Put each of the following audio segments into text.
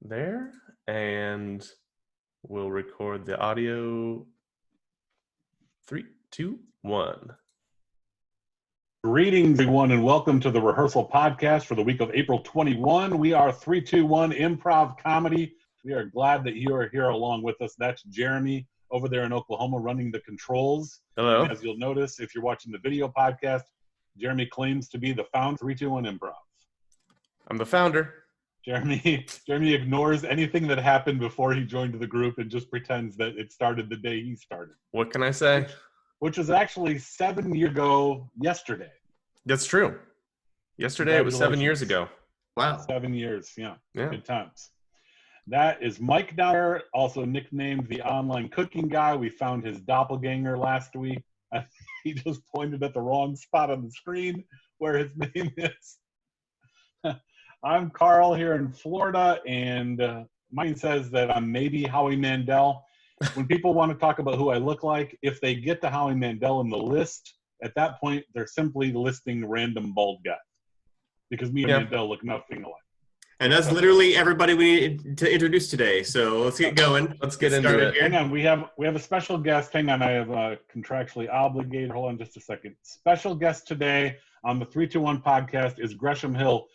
there, and we'll record the audio. 3, 2, 1. Greetings, everyone, and welcome to the rehearsal podcast for the week of April 21. We are 321 Improv Comedy. We are glad that you are here along with us. That's Jeremy over there in Oklahoma running the controls. Hello. And as you'll notice, if you're watching the video podcast, Jeremy claims to be the founder of 321 Improv. I'm the founder. Jeremy ignores anything that happened before he joined the group and just pretends that it started the day he started. What can I say? Which was actually 7 years ago yesterday. That's true. Yesterday it was 7 years ago. Wow. 7 years, yeah. Yeah. Good times. That is Mike down there, also nicknamed the online cooking guy. We found his doppelganger last week. He just pointed at the wrong spot on the screen where his name is. I'm Carl here in Florida, and Mike says that I'm maybe Howie Mandel. When people want to talk about who I look like, if they get to Howie Mandel in the list, at that point, they're simply listing random bald guys. Because me and Mandel look nothing alike. And that's literally everybody we need to introduce today. So let's get going. Let's get into it. Hang on, we have a special guest. Hang on, I have contractually obligated. Hold on just a second. Special guest today on the 321 podcast is Gresham Hill.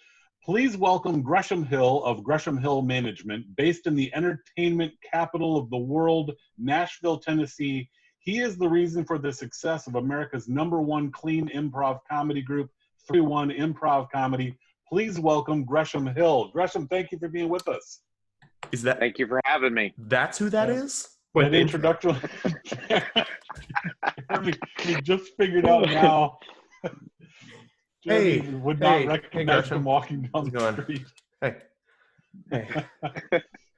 Please welcome Gresham Hill of Gresham Hill Management, based in the entertainment capital of the world, Nashville, Tennessee. He is the reason for the success of America's #1 clean improv comedy group, 321 Improv Comedy. Please welcome Gresham Hill. Gresham, thank you for being with us. Thank you for having me. That's who that is? That introduction. We just figured out now. Hey, would not recognize him walking down the street. Hey.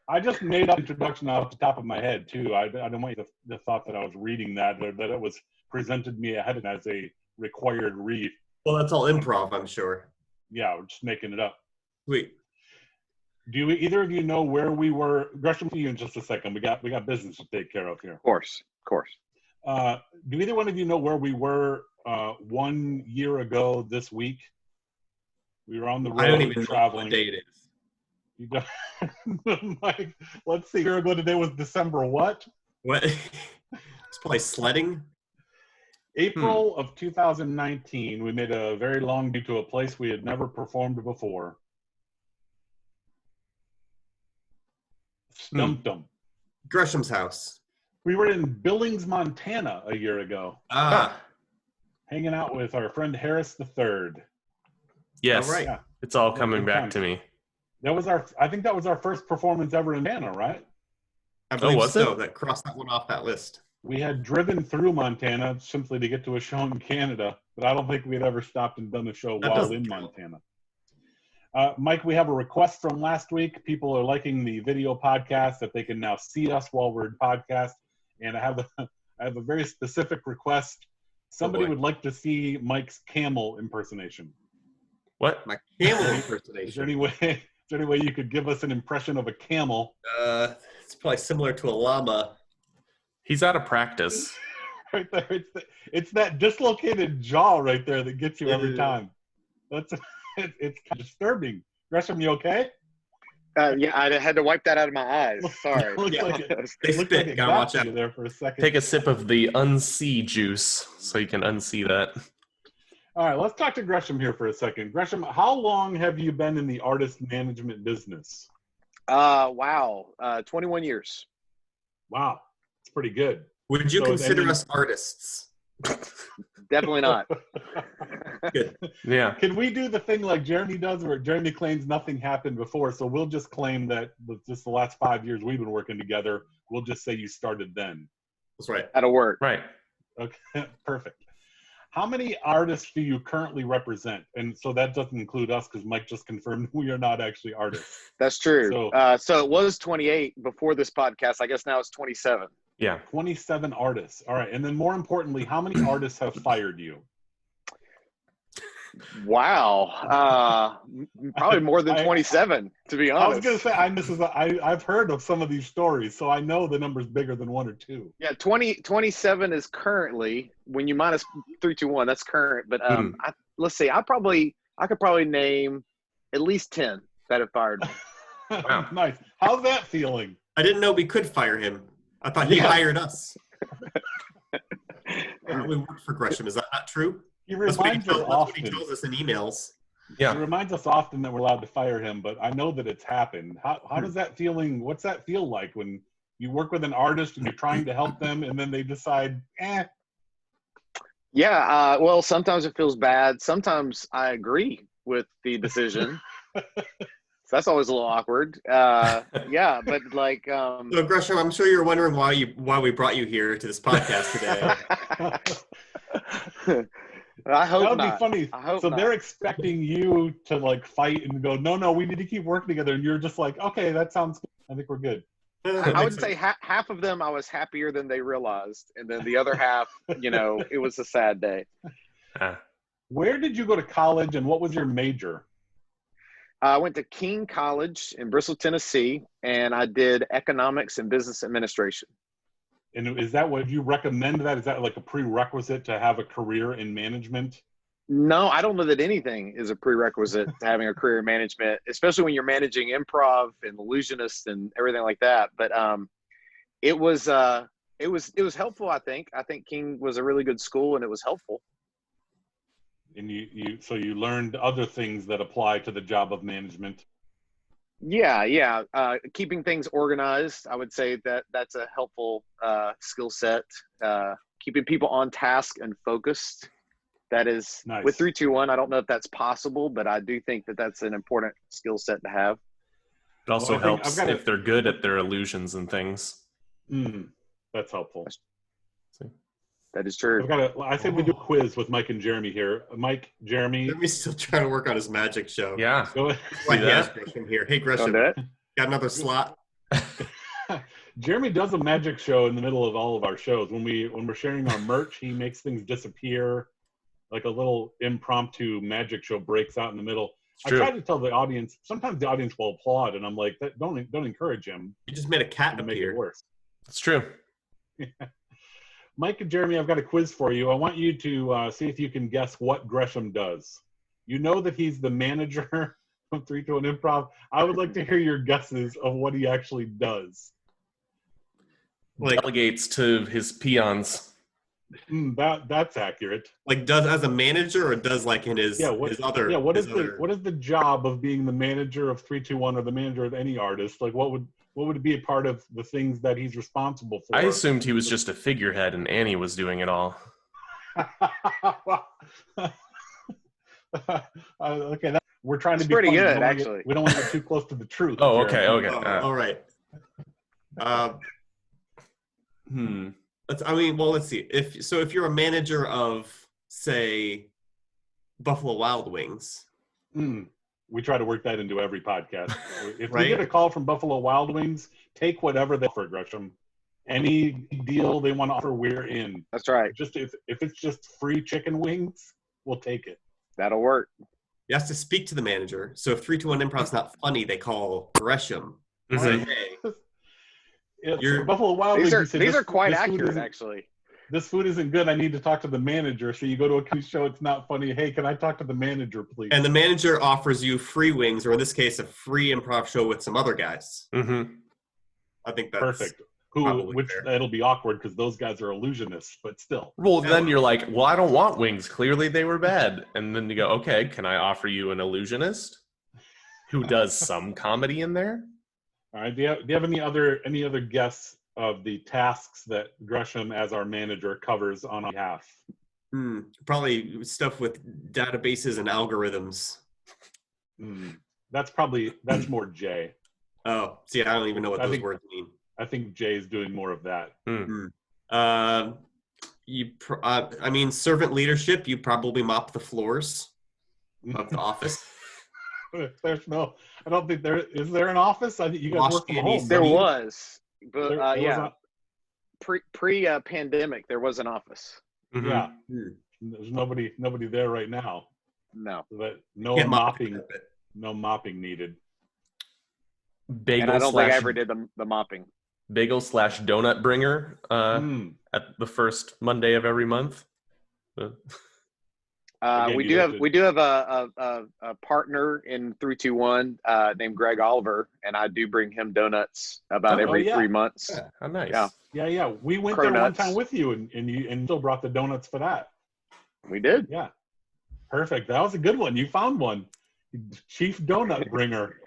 I just made up introduction off the top of my head too. I don't want you to thought that I was reading that it was presented me ahead as a required read. Well, that's all improv, I'm sure. Yeah, we're just making it up. Sweet. Do either of you know where we were? Gresham, see you in just a second. We got business to take care of here. Of course. Do either one of you know where we were 1 year ago this week? We were on the road I don't even traveling. know what day it is. You don't, Mike, let's see. A year ago today was December what? What? It's probably sledding. April of 2019, we made a very long due to a place we had never performed before. Stumped them. Gresham's house. We were in Billings, Montana a year ago. Hanging out with our friend Harris III. Yes. All right. Yeah. It's all coming back to me. I think that was our first performance ever in Montana, right? I believe was so. it? That crossed that one off that list. We had driven through Montana simply to get to a show in Canada, but I don't think we'd ever stopped and done a show while in Montana. Mike, we have a request from last week. People are liking the video podcast that they can now see us while we're in podcast. And I have a very specific request. Somebody would like to see Mike's camel impersonation. What? My camel impersonation. Is there any way you could give us an impression of a camel? It's probably similar to a llama. He's out of practice. Right there. It's that dislocated jaw right there that gets you every time. It's kind of disturbing. Gresham, you okay? Yeah, I had to wipe that out of my eyes. Sorry. They spit. Gotta watch out. There for a second. Take a sip of the unsee juice so you can unsee that. All right, let's talk to Gresham here for a second. Gresham, how long have you been in the artist management business? Wow. 21 years. Wow, it's pretty good. Would you consider us artists? Definitely not. Good. Yeah. Can we do the thing like Jeremy does where Jeremy claims nothing happened before, so we'll just claim that just the last 5 years we've been working together, we'll just say you started then. That's right. That'll work. Right. Okay, perfect. How many artists do you currently represent? And so that doesn't include us because Mike just confirmed we are not actually artists. That's true. So, So it was 28 before this podcast. I guess now it's 27. Yeah. 27 artists. All right. And then more importantly, how many artists have fired you? Wow. Probably more than 27, to be honest. I was going to say, I've heard of some of these stories, so I know the number's bigger than 1 or 2. Yeah, 27 is currently, when you minus 321, that's current. But let's see, I could probably name at least 10 that have fired me. Wow. Nice. How's that feeling? I didn't know we could fire him. I thought he Yeah. hired us. We worked for Gresham. Is that not true? He That's what he reminds us tells often. us in emails. He Yeah. reminds us often that we're allowed to fire him, but I know that it's happened. How does that feeling? What's that feel like when you work with an artist and you're trying to help them, and then they decide, Yeah, well, sometimes it feels bad. Sometimes I agree with the decision. So that's always a little awkward. Yeah, but like, So Gresham, I'm sure you're wondering why we brought you here to this podcast today. I hope that would not. be funny. I hope So not. they're expecting you to like fight and go, no, we need to keep working together, and you're just like, okay, that sounds good. I think we're good. I would say half of them I was happier than they realized, and then the other half, it was a sad day. Where did you go to college, and what was your major? I went to King College in Bristol, Tennessee, and I did economics and business administration. And is that what you recommend? That is that like a prerequisite to have a career in management? No, I don't know that anything is a prerequisite to having a career in management, especially when you're managing improv and illusionists and everything like that. But it was helpful. I think King was a really good school, and it was helpful. And so you learned other things that apply to the job of management. Yeah. Keeping things organized, I would say that's a helpful skill set. Keeping people on task and focused. That is Nice. With 3-2-1. I don't know if that's possible, but I do think that that's an important skill set to have. It also Well, I think helps I've got if they're good at their illusions and things. That's helpful. That is true. I think we do a quiz with Mike and Jeremy here. Mike, Jeremy. Jeremy's still trying to work on his magic show. Yeah. Go ahead. Why See he has that? Gresham here. Hey, Gresham, Don't do got another slot? Jeremy does a magic show in the middle of all of our shows. When we're sharing our merch, he makes things disappear. Like a little impromptu magic show breaks out in the middle. I try to tell the audience. Sometimes the audience will applaud, and I'm like, don't encourage him. You just made a cat To make it appear. worse. It's true. Mike and Jeremy, I've got a quiz for you. I want you to see if you can guess what Gresham does. You know that he's the manager of 3-2-1 Improv. I would like to hear your guesses of what he actually does. Like, Delegates to his peons. That's accurate. like does as a manager or does like in his his other. Yeah, what his is other... what is the job of being the manager of 3-2-1 or the manager of any artist? Like what would be a part of the things that he's responsible for? I assumed he was just a figurehead and Annie was doing it all. Okay, we're trying to be pretty funny. good, actually. We don't want to get too close to the truth. Oh, okay, Jeremy. okay. all right. Let's see. If you're a manager of, say, Buffalo Wild Wings. We try to work that into every podcast. If Right? we get a call from Buffalo Wild Wings, take whatever they offer, Gresham. Any deal they want to offer, we're in. That's right. Just if it's just free chicken wings, we'll take it. That'll work. You have to speak to the manager. So if 3-2-1 Improv's not funny, they call Gresham. Mhm. Say, hey, Buffalo Wild Wings. These are quite this food accurate, isn't- actually. This food isn't good. I need to talk to the manager. So you go to a comedy show, it's not funny. Hey, can I talk to the manager, please? and the manager offers you free wings, or in this case, a free improv show with some other guys. Mm-hmm. I think that's Perfect. probably Which fair. it'll be awkward because those guys are illusionists, but still. Well, then you're like, well, I don't want wings. Clearly they were bad. And then you go, okay, can I offer you an illusionist who does some comedy in there? All right. Do you have any other guess of the tasks that Gresham, as our manager, covers on our behalf? Probably stuff with databases and algorithms. That's more Jay. Oh, see, I don't even know what those words mean. I think Jay's doing more of that. Servant leadership. You probably mop the floors of the office. There's no. I don't think there is. There an office? I think you guys Wash work from Annie's home. There don't you? was, but There was yeah, pre-pandemic, there was an office. Mhm. Yeah. There's nobody there right now. No, But no Can't mop the mopping. carpet. No mopping needed. Bagel and I don't think I slash ever did the mopping. bagel slash donut bringer at the first Monday of every month. Again, we you'd do have have to- we do have a partner in 321 named Greg Oliver, and I do bring him donuts about Oh, every yeah. 3 months. Yeah, how nice. Yeah. Yeah. We went there one Cronuts. time with you, and you still brought the donuts for that. We did. Yeah. Perfect. That was a good one. You found one. Chief donut bringer.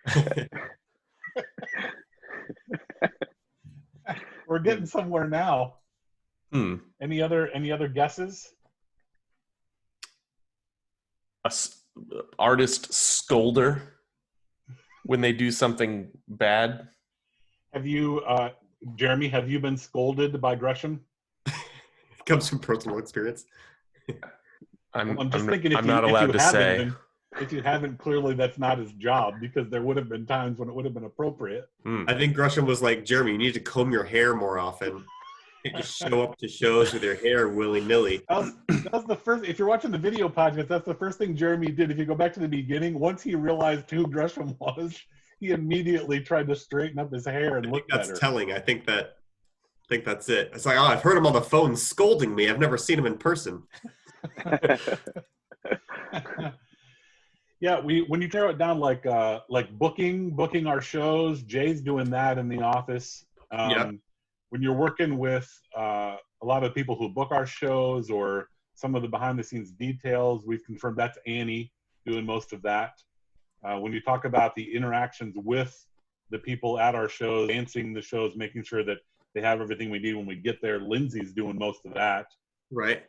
We're getting somewhere now. Any other guesses? Artist scolder when they do something bad. Have you, Jeremy? Have you been scolded by Gresham? It comes from personal experience. I'm just thinking if I'm you, not if allowed you to haven't, say. then if you haven't, clearly that's not his job, because there would have been times when it would have been appropriate. I think Gresham was like, Jeremy, you need to comb your hair more often. You just show up to shows with your hair willy-nilly. That was the first. If you're watching the video podcast, that's the first thing Jeremy did. If you go back to the beginning, once he realized who Gresham was, he immediately tried to straighten up his hair and I look think that's better. telling. I think that's it. It's like, oh, I've heard him on the phone scolding me. I've never seen him in person. Yeah, when you narrow it down, like booking our shows, Jay's doing that in the office. Yeah. When you're working with a lot of people who book our shows or some of the behind the scenes details, we've confirmed that's Annie doing most of that. When you talk about the interactions with the people at our shows, dancing the shows, making sure that they have everything we need when we get there, Lindsay's doing most of that. Right.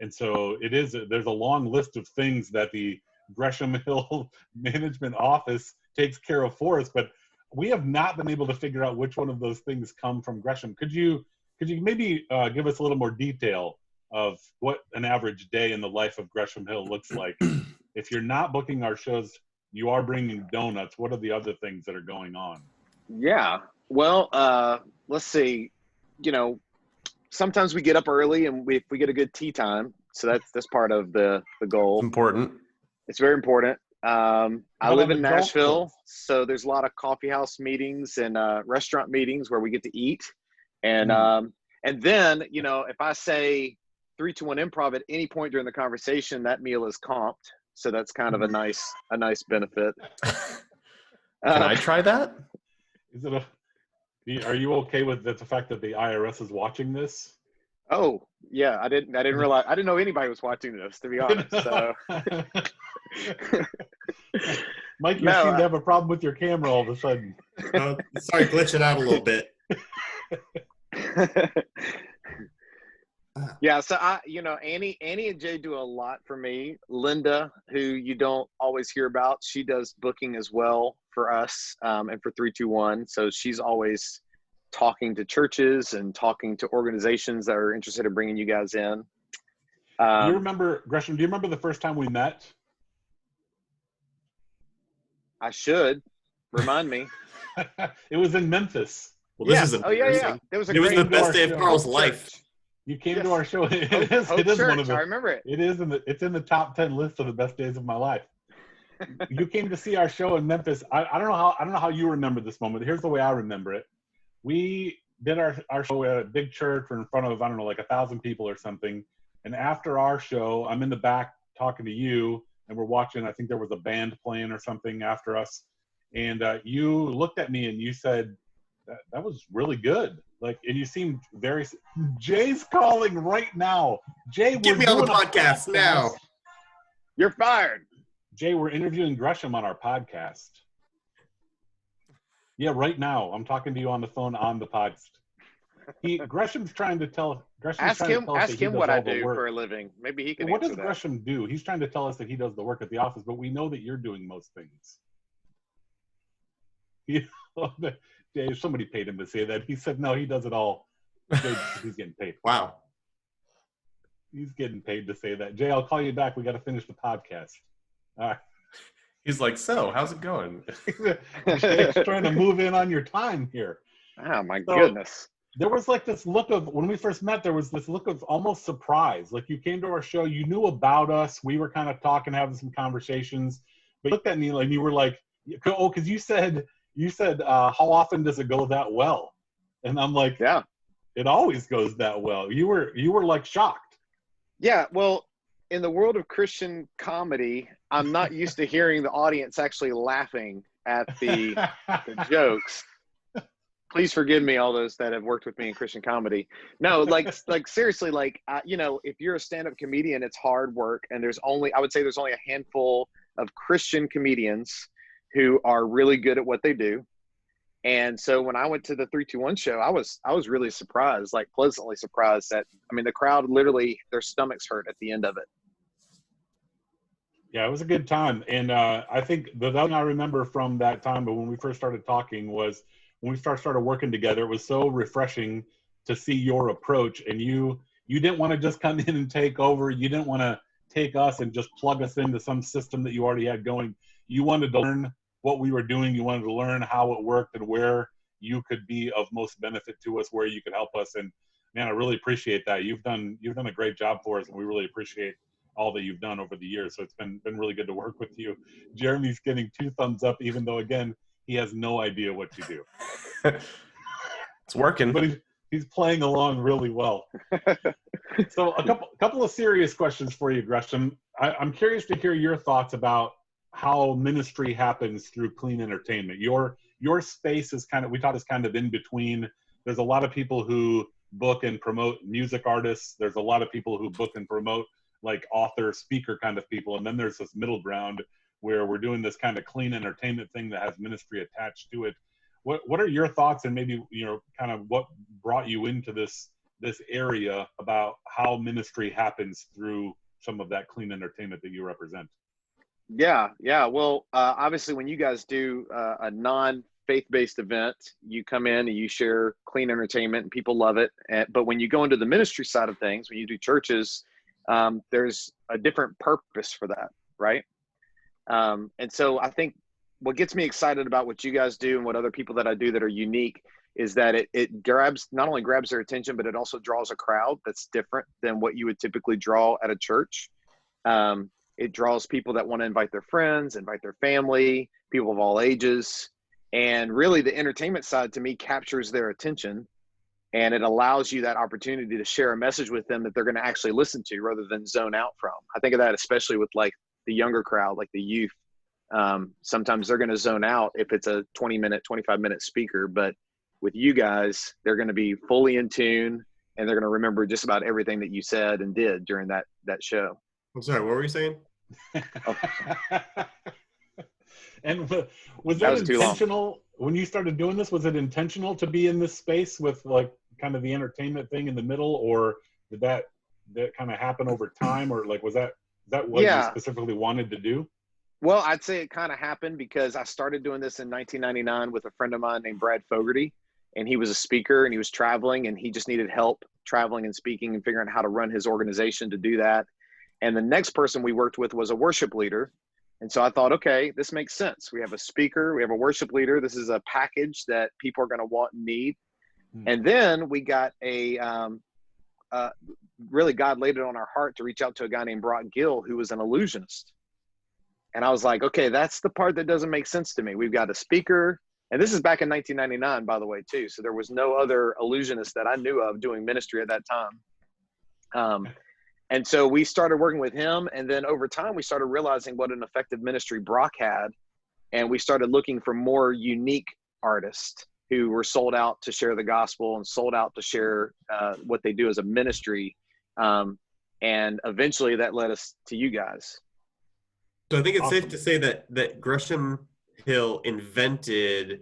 And so there's a long list of things that the Gresham Hill management office takes care of for us, but we have not been able to figure out which one of those things come from Gresham. Could you maybe give us a little more detail of what an average day in the life of Gresham Hill looks like? If you're not booking our shows, you are bringing donuts. What are the other things that are going on? Yeah. Well, let's see. Sometimes we get up early and we get a good tea time. So that's part of the goal. Important. It's very important. I live in the golf Nashville, course? so there's a lot of coffee house meetings and restaurant meetings where we get to eat. And then, if I say 3-1 improv at any point during the conversation, that meal is comped. So that's kind of a nice benefit. Can I try that? Is it are you okay with the fact that the IRS is watching this? Oh, yeah, I didn't realize. I didn't know anybody was watching this, to be honest. So. Mike, you seem to have a problem with your camera all of a sudden. Sorry, glitching out a little bit. Yeah, so Annie and Jay do a lot for me. Linda, who you don't always hear about, she does booking as well for us and for 321. So she's always talking to churches and talking to organizations that are interested in bringing you guys in. Do you remember, Gresham, do you remember the first time we met? I should. Remind me. It was in Memphis. Well, this Yeah. is Oh, yeah. It was It was the best day of Carl's Hope life. Church. You came Yes. to our show. It Hope is Church, one of the. I remember it. It is it's in the top 10 list of the best days of my life. You came to see our show in Memphis. I don't know how you remember this moment. Here's the way I remember it. We did our show at a big church in front of, I don't know, like 1,000 people or something. And after our show, I'm in the back talking to you, and we're watching, I think there was a band playing or something after us. And you looked at me and you said, that was really good. Like, and you seemed very. Jay's calling right now. Jay, Get me on the podcast now. You're fired. Jay, we're interviewing Gresham on our podcast. Yeah, right now. I'm talking to you on the phone on the podcast. Gresham's trying to tell. Ask him what I do for a living. Maybe he can. What does answer that. Gresham do? He's trying to tell us that he does the work at the office, but we know that you're doing most things. Jay, somebody paid him to say that. He said no, he does it all. He's getting paid. Wow. He's getting paid to say that. Jay, I'll call you back. We got to finish the podcast. All right. He's like, so how's it going? Jay's trying to move in on your time here. Oh my goodness. There was like this look of, when we first met, there was this look of almost surprise. Like, you came to our show, you knew about us. We were kind of talking, having some conversations. But you looked at me and you were like, oh, because you said, how often does it go that well? And I'm like, yeah, it always goes that well. You were like shocked. Yeah. Well, in the world of Christian comedy, I'm not used to hearing the audience actually laughing at the jokes. Please forgive me, all those that have worked with me in Christian comedy. No, like seriously, if you're a stand-up comedian, it's hard work, and I would say there's only a handful of Christian comedians who are really good at what they do. And so when I went to the 321 show, I was really surprised, like pleasantly surprised that, the crowd literally, their stomachs hurt at the end of it. Yeah, it was a good time. And I think the thing I remember from that time, but when we first started talking, was when we started working together, it was so refreshing to see your approach. And you didn't want to just come in and take over. You didn't want to take us and just plug us into some system that you already had going. You wanted to learn what we were doing. You wanted to learn how it worked and where you could be of most benefit to us, where you could help us. And man, I really appreciate that. You've done a great job for us, and we really appreciate all that you've done over the years. So it's been really good to work with you. Jeremy's getting 2 thumbs up, even though, again, he has no idea what you do. It's working. But he's playing along really well. So a couple of serious questions for you, Gresham. I'm curious to hear your thoughts about how ministry happens through clean entertainment. Your space is we thought is kind of in between. There's a lot of people who book and promote music artists. There's a lot of people who book and promote like author, speaker kind of people. And then there's this middle ground where we're doing this kind of clean entertainment thing that has ministry attached to it. What are your thoughts, and maybe, kind of what brought you into this area about how ministry happens through some of that clean entertainment that you represent? Yeah. Well, obviously when you guys do a non-faith-based event, you come in and you share clean entertainment and people love it. But when you go into the ministry side of things, when you do churches, there's a different purpose for that, right? And so I think what gets me excited about what you guys do and what other people that I do that are unique is that it not only grabs their attention, but it also draws a crowd that's different than what you would typically draw at a church. It draws people that want to invite their friends, invite their family, people of all ages. And really the entertainment side to me captures their attention, and it allows you that opportunity to share a message with them that they're going to actually listen to rather than zone out from. I think of that especially with like the younger crowd, like the youth. Sometimes they're going to zone out if it's a 20-minute, 25-minute speaker, but with you guys, they're going to be fully in tune, and they're going to remember just about everything that you said and did during that show. I'm sorry, what were you saying? And was that intentional when you started doing this? Was it intentional to be in this space with like kind of the entertainment thing in the middle, or did that kind of happen over time, or like was that what you specifically wanted to do? Well, I'd say it kind of happened because I started doing this in 1999 with a friend of mine named Brad Fogarty, and he was a speaker and he was traveling, and he just needed help traveling and speaking and figuring out how to run his organization to do that. And the next person we worked with was a worship leader. And so I thought, okay, this makes sense. We have a speaker, we have a worship leader. This is a package that people are going to want and need. And then we got really God laid it on our heart to reach out to a guy named Brock Gill, who was an illusionist. And I was like, okay, that's the part that doesn't make sense to me. We've got a speaker, and this is back in 1999, by the way, too. So there was no other illusionist that I knew of doing ministry at that time. And so we started working with him. And then over time, we started realizing what an effective ministry Brock had. And we started looking for more unique artists who were sold out to share the gospel and sold out to share what they do as a ministry. And eventually that led us to you guys. So I think it's safe to say that Gresham Hill invented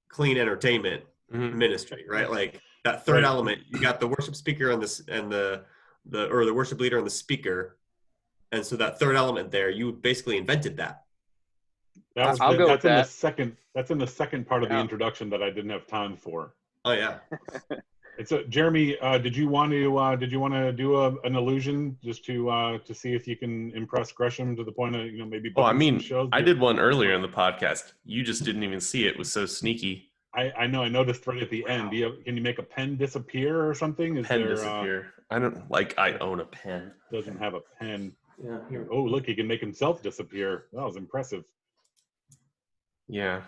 clean entertainment ministry, right? Like that third element. You got the worship speaker and the worship leader and the speaker, and so that third element there, you basically invented that. That's in the second part of the introduction that I didn't have time for. Oh yeah. And so, Jeremy, did you want to do an illusion just to see if you can impress Gresham to the point of maybe? Well, I mean, shows I did one earlier in the podcast. You just didn't even see it. It was so sneaky. I know. I noticed right at the end. Can you make a pen disappear or something? Disappear. I don't like. I own a pen. Doesn't have a pen. Yeah. Here. Oh, look! He can make himself disappear. That was impressive. Yeah.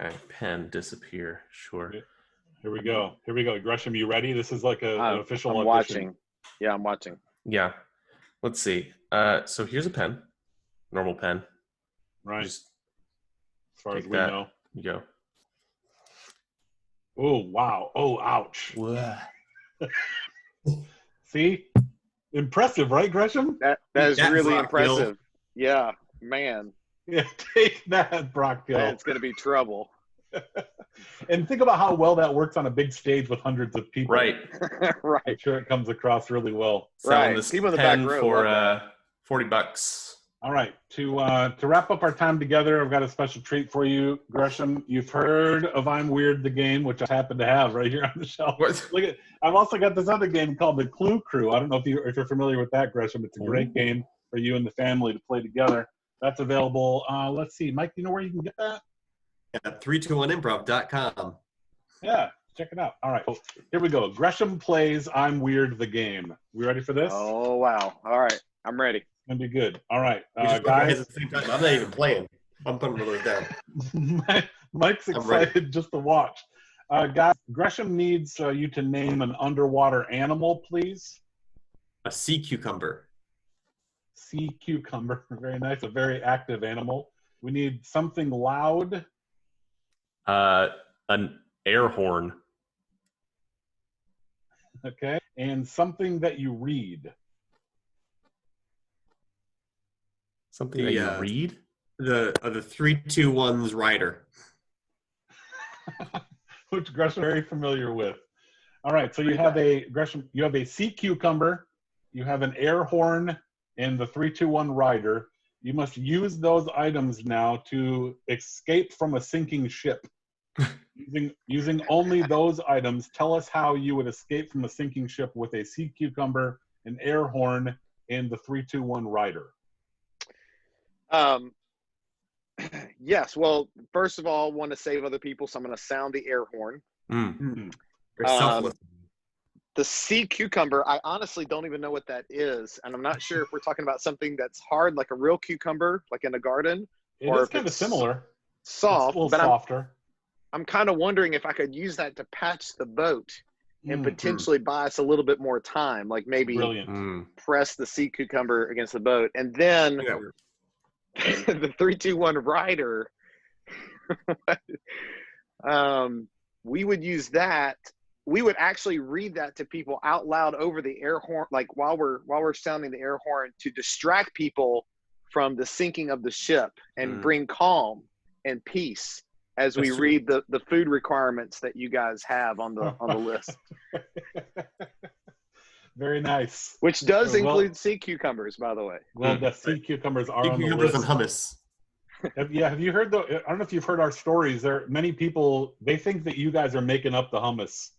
Okay. Pen disappear. Sure. Here we go. Gresham, you ready? This is like an official audition. Watching. Yeah, I'm watching. Yeah. Let's see. So here's a pen, normal pen. Right. Just As far as take we that. know. You go. Oh, wow. Oh, ouch. See? Impressive, right, Gresham? That is That really Brock Hill. impressive. Yeah, man. Yeah, take that, Brock Hill. That's going to be trouble. And think about how well that works on a big stage with hundreds of people. Right. Right. I'm sure it comes across really well. Selling Right. this People in the back pen row for love $40. All right. To wrap up our time together, I've got a special treat for you, Gresham. You've heard of I'm Weird the game, which I happen to have right here on the shelf. What? Look at. I've also got this other game called the Clue Crew. I don't know if you're familiar with that, Gresham. It's a great game for you and the family to play together. That's available. Let's see, Mike. Do you know where you can get that? At 321improv.com. Yeah, check it out. All right, well, here we go. Gresham plays I'm Weird the game. We ready for this? Oh, wow. All right. I'm ready. It's gonna be good. All right, We just look at his guys. at the same time. I'm not even playing. I'm putting those down. Mike's I'm ready. excited just to watch. Guys, Gresham needs you to name an underwater animal, please. A sea cucumber. Sea cucumber. Very nice. A very active animal. We need something loud. An air horn. Okay. And something that you read. Something that you read? The 3-2-1's rider. Which Gresham is very familiar with. All right, so you have a Gresham. You have a sea cucumber, you have an air horn, and the 3-2-1 rider. You must use those items now to escape from a sinking ship. using only those items. Tell us how you would escape from a sinking ship with a sea cucumber, an air horn, and the 3-2-1 rider. Yes. Well, first of all, I want to save other people, so I'm going to sound the air horn. Very selfless. The sea cucumber, I honestly don't even know what that is, and I'm not sure if we're talking about something that's hard, like a real cucumber, like in a garden, It or is if kind of it's similar. soft. It's a little but softer. I'm kind of wondering if I could use that to patch the boat and potentially buy us a little bit more time, like maybe Brilliant. press the sea cucumber against the boat, and then the 3-2-1 rider. We would use that. We would actually read that to people out loud over the air horn, like while we're sounding the air horn, to distract people from the sinking of the ship and bring calm and peace as we read the food requirements that you guys have on the list. Very nice. Which does include sea cucumbers, by the way. Well, the sea cucumbers are on the Cucumbers list. and hummus. Have you heard I don't know if you've heard our stories. There are many people, they think that you guys are making up the hummus.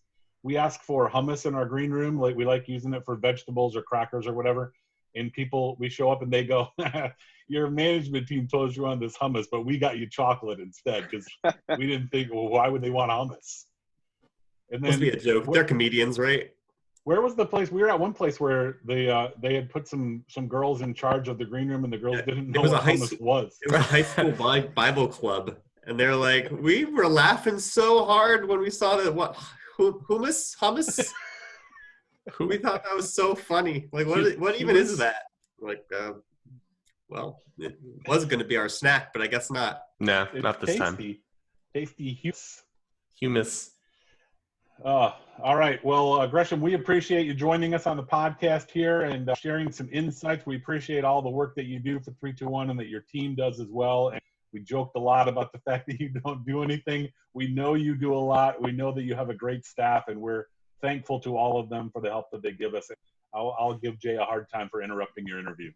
We ask for hummus in our green room. Like, we like using it for vegetables or crackers or whatever. And we show up and they go, your management team told you on this hummus, but we got you chocolate instead, because we didn't think, well, why would they want hummus? And then, Must be a joke. They're comedians, right? Where was the place? We were at one place where they had put some girls in charge of the green room, and the girls didn't know what hummus was. It was a high school Bible club, and they're like, we were laughing so hard when we saw that. What hummus? We thought that was so funny. Like, what even is that? Like, well, it was going to be our snack, but I guess not. No, not this time. Tasty Humus. All right. Well, Gresham, we appreciate you joining us on the podcast here and sharing some insights. We appreciate all the work that you do for 3-2-1 and that your team does as well. And we joked a lot about the fact that you don't do anything. We know you do a lot. We know that you have a great staff, and we're thankful to all of them for the help that they give us. I'll give Jay a hard time for interrupting your interview.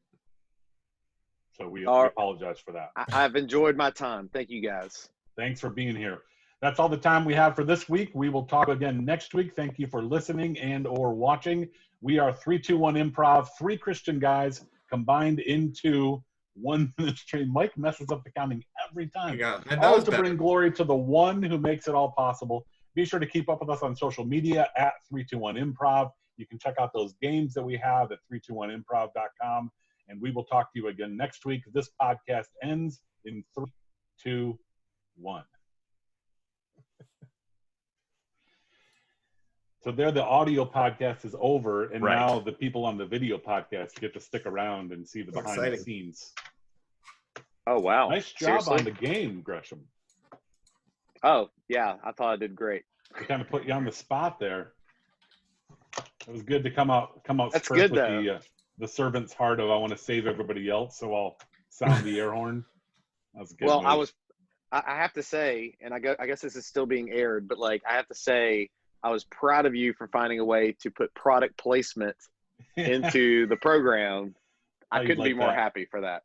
So we apologize for that. I've enjoyed my time. Thank you, guys. Thanks for being here. That's all the time we have for this week. We will talk again next week. Thank you for listening and or watching. We are 3-2-1 Improv, 3 Christian guys combined into one ministry. Mike messes up the counting every time. All to bring glory to the one who makes it all possible. Be sure to keep up with us on social media at 3-2-1 Improv. You can check out those games that we have at 321improv.com. And we will talk to you again next week. This podcast ends in 3, 2, 1. So there, the audio podcast is over, and Right. now the people on the video podcast get to stick around and see the behind the Exciting. scenes. Oh wow! Nice job Seriously? on the game, Gresham. Oh yeah, I thought I did great. They kind of put you on the spot there. It was good to come out That's first good, with though. the servant's heart of I want to save everybody else, so I'll sound the air horn. That was a good Well, move. I have to say, and I guess this is still being aired, but like I have to say, I was proud of you for finding a way to put product placement into the program. I How you'd couldn't be like more that. happy for that.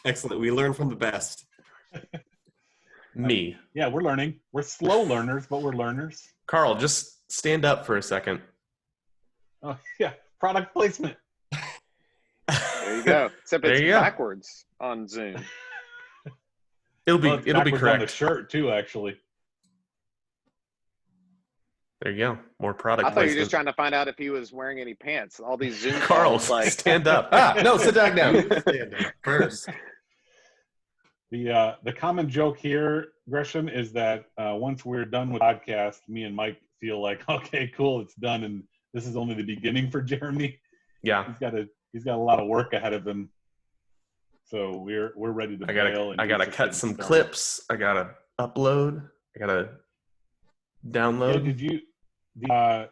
Excellent. We learn from the best. Me. Yeah, we're learning. We're slow learners, but we're learners. Carl, just stand up for a second. Oh yeah, product placement. There you go. Except There it's you go. backwards on Zoom. It'll be Well, it's it'll be backwards on the correct. shirt too, actually. There you go. More product I thought you were just placement. trying to find out if he was wearing any pants. All these Zoom Carl, calls, like stand up. No, sit back down. Stand up first. The common joke here, Gresham, is that once we're done with the podcast, me and Mike feel like, okay, cool, it's done, and this is only the beginning for Jeremy. Yeah. He's got a lot of work ahead of him. So we're ready to bail. I gotta cut some clips. I gotta upload. I gotta Yeah, download. did you have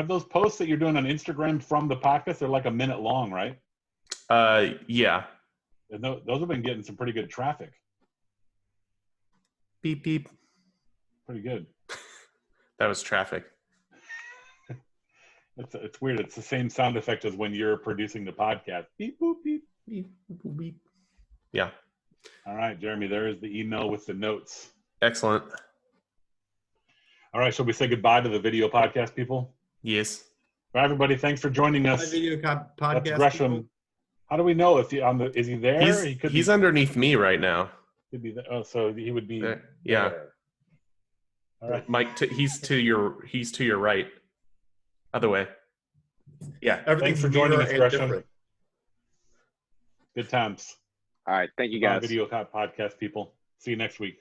those posts that you're doing on Instagram from the podcast? They're like a minute long, right? Yeah. And those have been getting some pretty good traffic. Beep beep. Pretty good. That was traffic. It's weird. It's the same sound effect as when you're producing the podcast. Beep boop beep. Beep boop beep. Yeah. All right, Jeremy, there is the email with the notes. Excellent. All right, shall we say goodbye to the video podcast people? Yes. All right, everybody, thanks for joining us. My video That's podcast. Gresham. people. How do we know if is he there? He's underneath me right now. could be there. Oh, so he would be There. Yeah. there. All right. Mike, he's to your right. Other way. Yeah. Everything's for joining mirror us, and Gresham. different. Good times. all right. Thank you Bye, guys. video podcast people. See you next week.